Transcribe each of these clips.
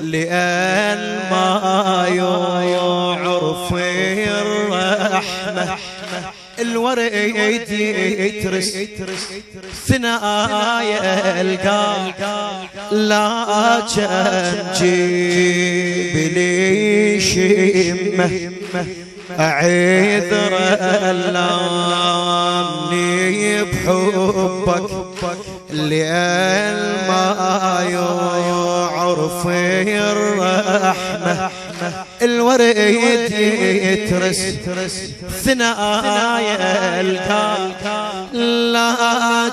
لأن ما يعرف الرحمة الورد يترس ثنايا القلب لا تجيب لي شمه أعذر ألامني بحبك لأن ما يعرف الرحمة الورد يترس ثنايا القلب لا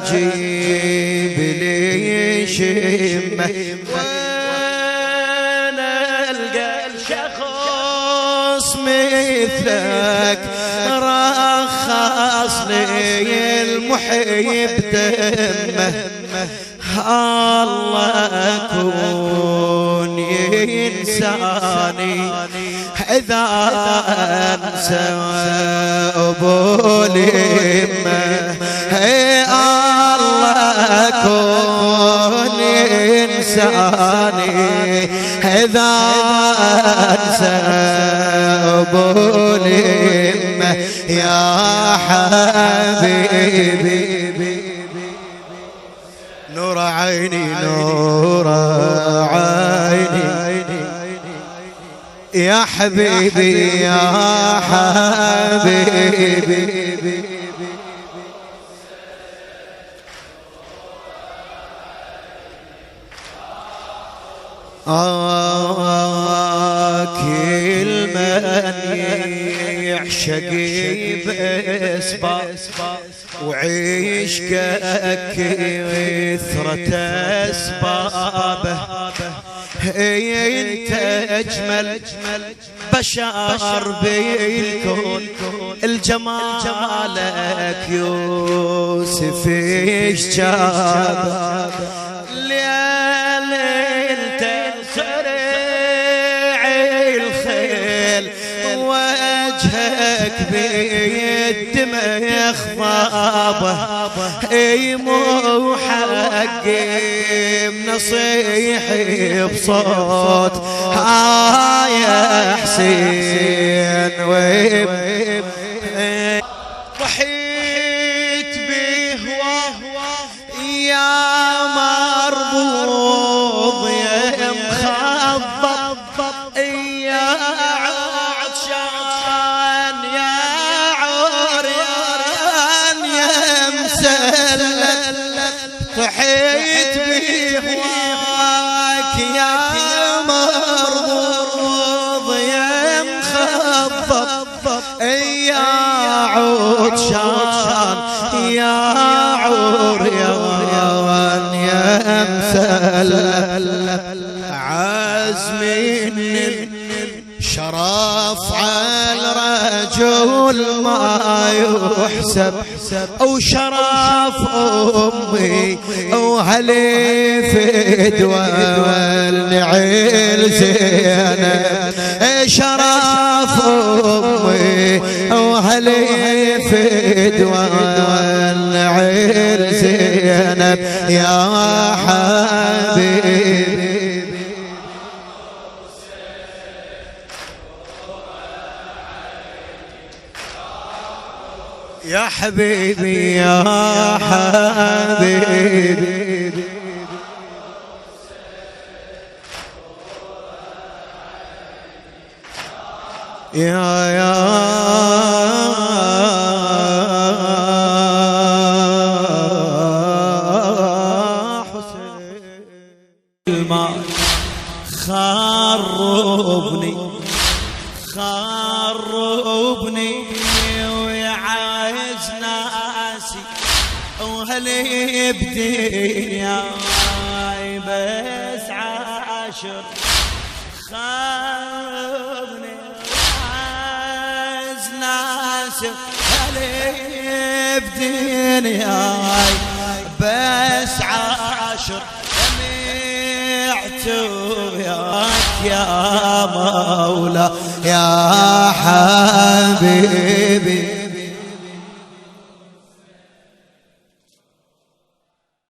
تجيب لي شمه وانا القى شخص مثلك رخص لي المحيب دمه الله كون إنساني إذا أنسى أبوليمه الله كون إنساني إذا أنسى أبوليمه يا حبيبي نور عيني نور عيني يا حبيبي يا حبيبي كل من يعشق بأسباب وعيش كثرة أسبابه انت اجمل بشر بالكون الجمالك يوسف ايش جاب ليل انت سريع الخيل وجهك بالدمع يخضابه اي مو حقي نصيحي بصوت يا حسين ضحيت بهواه يا مربوض يا مخضب يا عطشان يا عريان يا مسلل ضحيت بهواك يا مربوض يا مخضب يا عطشان يا عريان يا مسلل عزمي شرف على الرجل ما يحسب او شرف امي او هليفد والنعيل زينب شرف امي او هليفد والنعيل زينب يا حبيبي يا حبيبي يا حبيبي يا حسين الماء خربني ويعز ناسي وهلي بدنيا بس عاشر خربني ويعز ناسي هلي بدنيا بس عاشر سمعت وياك يا مولا يا حبيبي